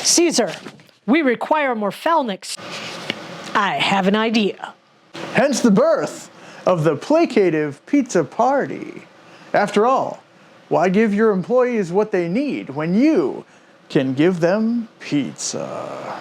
Caesar, we require more Felnix. I have an idea. Hence the birth of the placative pizza party. After all, why give your employees what they need when you can give them pizza?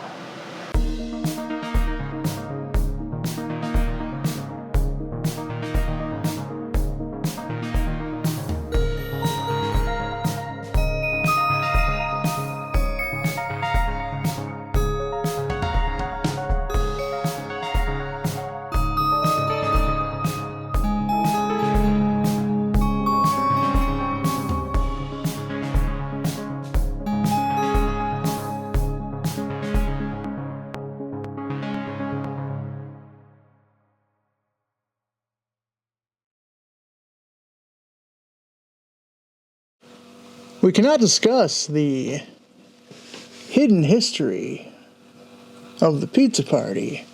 We cannot discuss the hidden history of the pizza party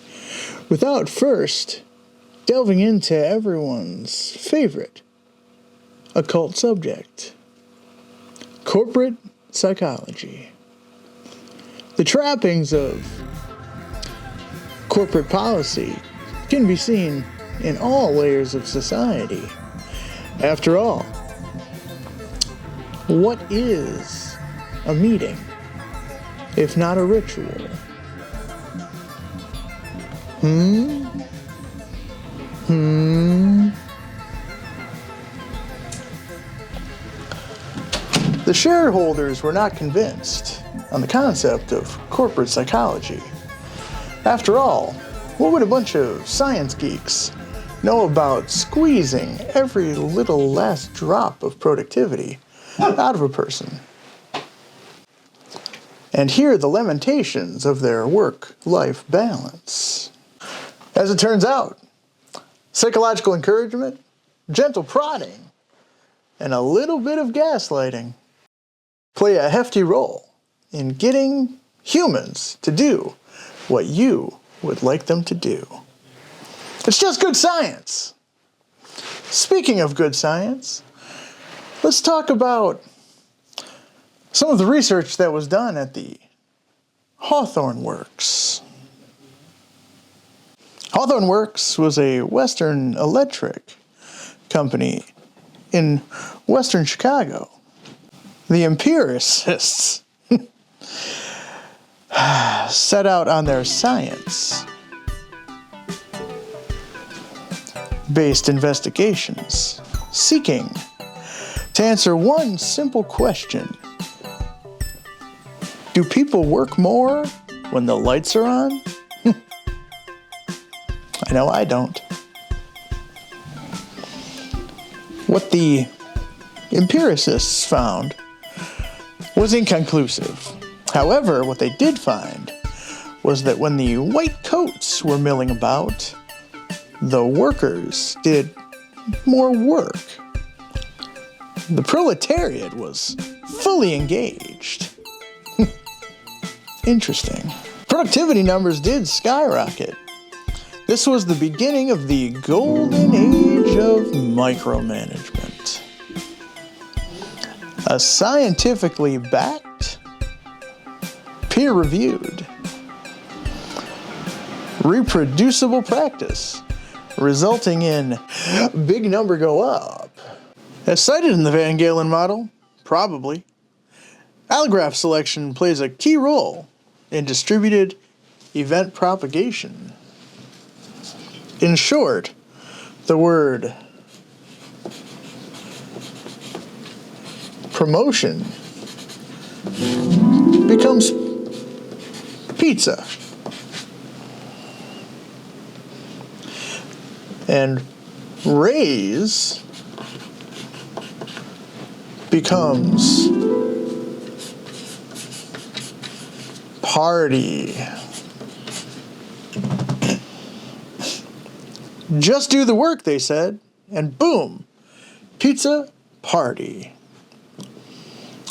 without first delving into everyone's favorite occult subject, corporate psychology. The trappings of corporate policy can be seen in all layers of society. After all, what is a meeting, if not a ritual? The shareholders were not convinced on the concept of corporate psychology. After all, what would a bunch of science geeks know about squeezing every little last drop of productivity out of a person, and hear the lamentations of their work-life balance? As it turns out, psychological encouragement, gentle prodding, and a little bit of gaslighting play a hefty role in getting humans to do what you would like them to do. It's just good science. Speaking of good science, let's talk about some of the research that was done at the Hawthorne Works. Hawthorne Works was a Western electric company in Western Chicago. The empiricists set out on their science-based investigations, seeking to answer one simple question: do people work more when the lights are on? I know I don't. What the empiricists found was inconclusive. However, what they did find was that when the white coats were milling about, the workers did more work. The proletariat was fully engaged. Interesting. Productivity numbers did skyrocket. This was the beginning of the golden age of micromanagement. A scientifically backed, peer-reviewed, reproducible practice resulting in big number go up. As cited in the Van Galen model, probably, allograph selection plays a key role in distributed event propagation. In short, the word promotion becomes pizza. And raise becomes party. Just do the work, they said, and boom, pizza party.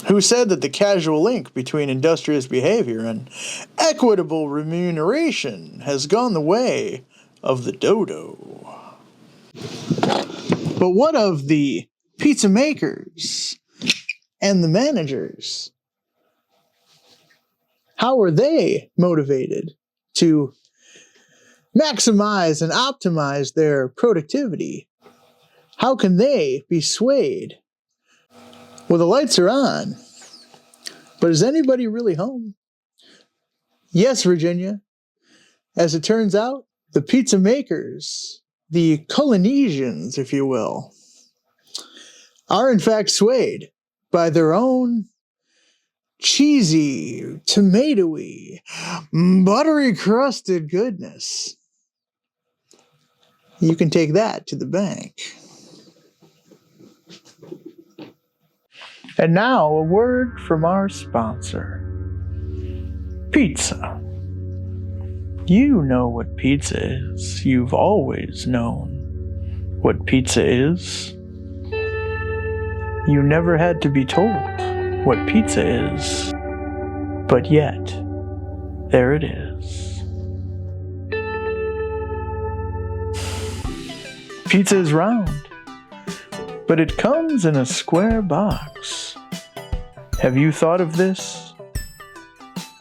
Who said that the casual link between industrious behavior and equitable remuneration has gone the way of the dodo? But what of the pizza makers and the managers How are they motivated to maximize and optimize their productivity? How can they be swayed? Well, the lights are on, but is anybody really home? Yes, Virginia. As it turns out, the pizza makers, the Culinesians, if you will, are in fact swayed by their own cheesy, tomatoey, buttery crusted goodness. You can take that to the bank. And now a word from our sponsor, pizza. You know what pizza is. You've always known what pizza is. You never had to be told what pizza is, but yet, there it is. Pizza is round, but it comes in a square box. Have you thought of this?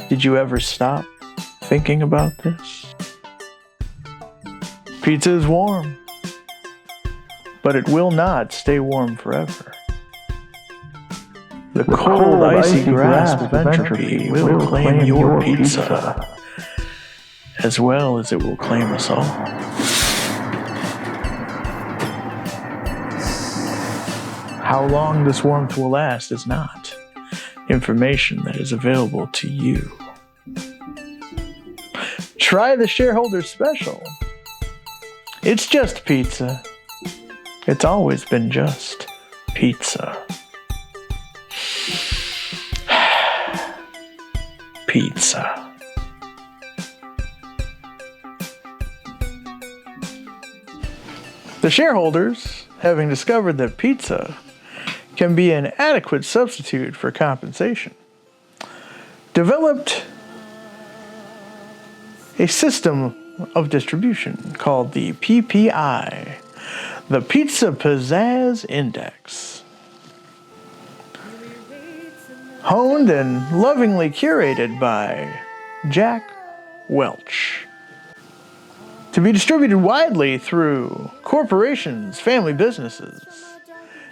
Did you ever stop thinking about this? Pizza is warm, but it will not stay warm forever. The cold, icy grasp of entropy will claim your pizza, as well as it will claim us all. How long this warmth will last is not information that is available to you. Try the Shareholders Special. It's just pizza. It's always been just pizza. Pizza. The shareholders, having discovered that pizza can be an adequate substitute for compensation, developed a system of distribution called the PPI, the Pizza Pizzazz Index. Honed and lovingly curated by Jack Welch. To be distributed widely through corporations, family businesses,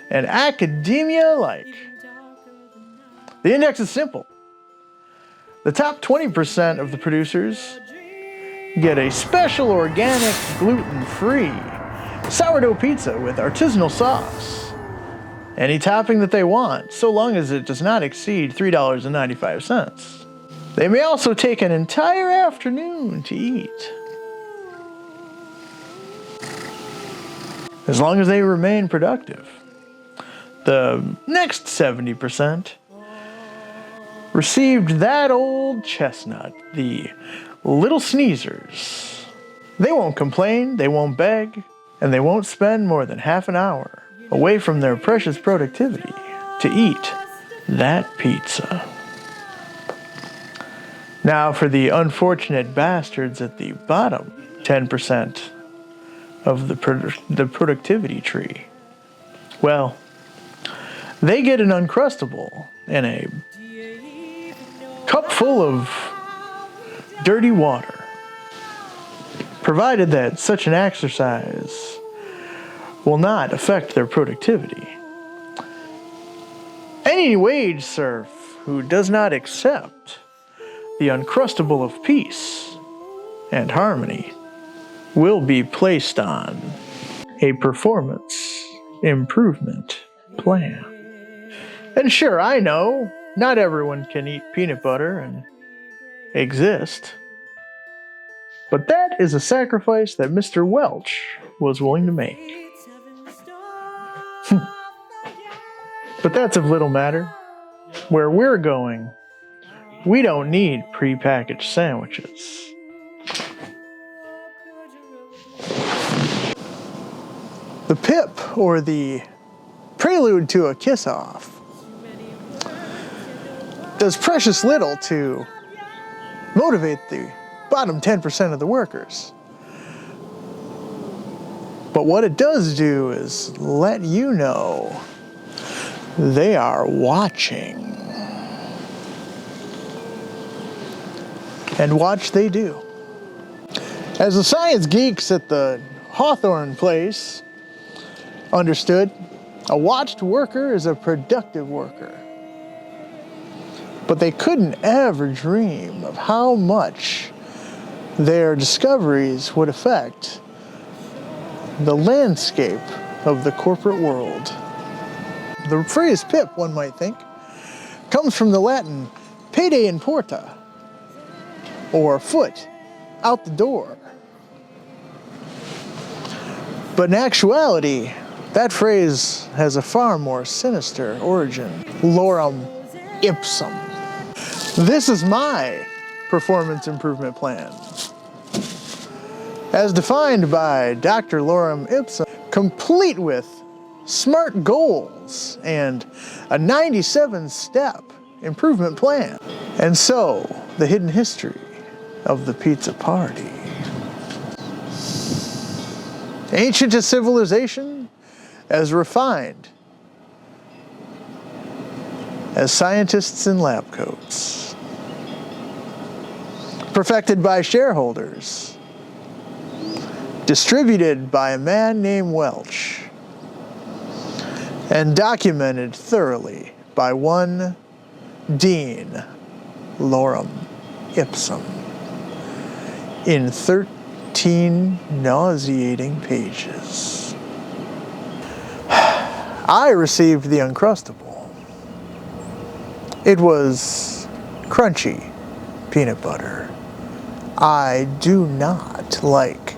and academia alike. The index is simple. The top 20% of the producers get a special organic, gluten-free sourdough pizza with artisanal sauce. Any topping that they want, so long as it does not exceed $3.95. They may also take an entire afternoon to eat, as long as they remain productive. The next 70% received that old chestnut, the little sneezers. They won't complain, they won't beg, and they won't spend more than half an hour away from their precious productivity to eat that pizza. Now for the unfortunate bastards at the bottom 10% of the productivity tree. Well, they get an uncrustable and a cup full of dirty water, provided that such an exercise will not affect their productivity. Any wage serf who does not accept the uncrustable of peace and harmony will be placed on a performance improvement plan. And sure, I know, not everyone can eat peanut butter and exist. But that is a sacrifice that Mr. Welch was willing to make. But that's of little matter. Where we're going, we don't need prepackaged sandwiches. The pip, or the prelude to a kiss-off, does precious little to motivate the bottom 10% of the workers. But what it does do is let you know they are watching. And watch they do. As the science geeks at the Hawthorne place understood, a watched worker is a productive worker. But they couldn't ever dream of how much their discoveries would affect the landscape of the corporate world. The phrase pip, one might think, comes from the Latin pede in porta, or foot out the door. But in actuality, that phrase has a far more sinister origin. Lorem Ipsum. This is my performance improvement plan. As defined by Dr. Lorem Ipsum, complete with SMART goals and a 97-step improvement plan. And so, the hidden history of the pizza party. Ancient as civilization, as refined as scientists in lab coats. Perfected by shareholders. Distributed by a man named Welch. And documented thoroughly by one Dean Lorem Ipsum in 13 nauseating pages. I received the uncrustable. It was crunchy peanut butter. I do not like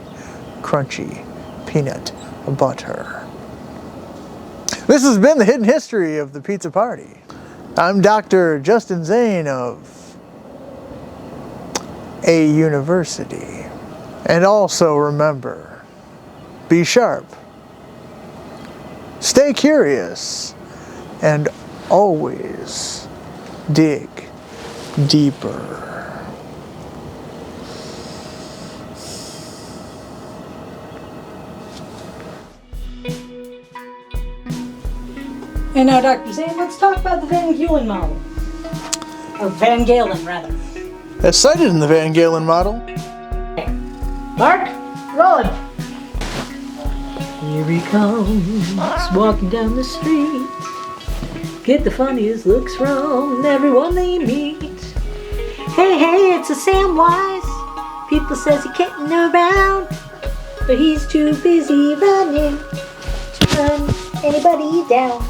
crunchy peanut butter. This has been the hidden history of the pizza party. I'm Dr. Justin Zane of a university. And also remember, be sharp, stay curious, and always dig deeper. And now, Dr. Zane, let's talk about the Van Galen model. Or Van Galen, rather. As cited in the Van Galen model. Okay. Mark, rolling. Here he comes, walking down the street. Get the funniest looks from everyone they meet. Hey, hey, it's a Samwise. People says he getting around, but he's too busy running to run anybody down.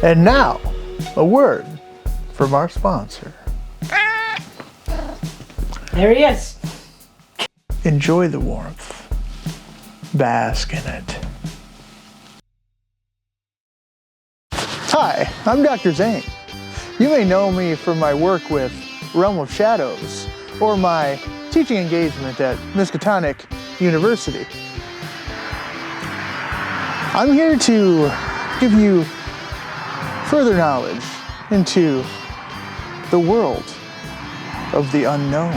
And now, a word from our sponsor. There he is. Enjoy the warmth. Bask in it. Hi, I'm Dr. Zane. You may know me from my work with Realm of Shadows or my teaching engagement at Miskatonic University. I'm here to give you further knowledge into the world of the unknown.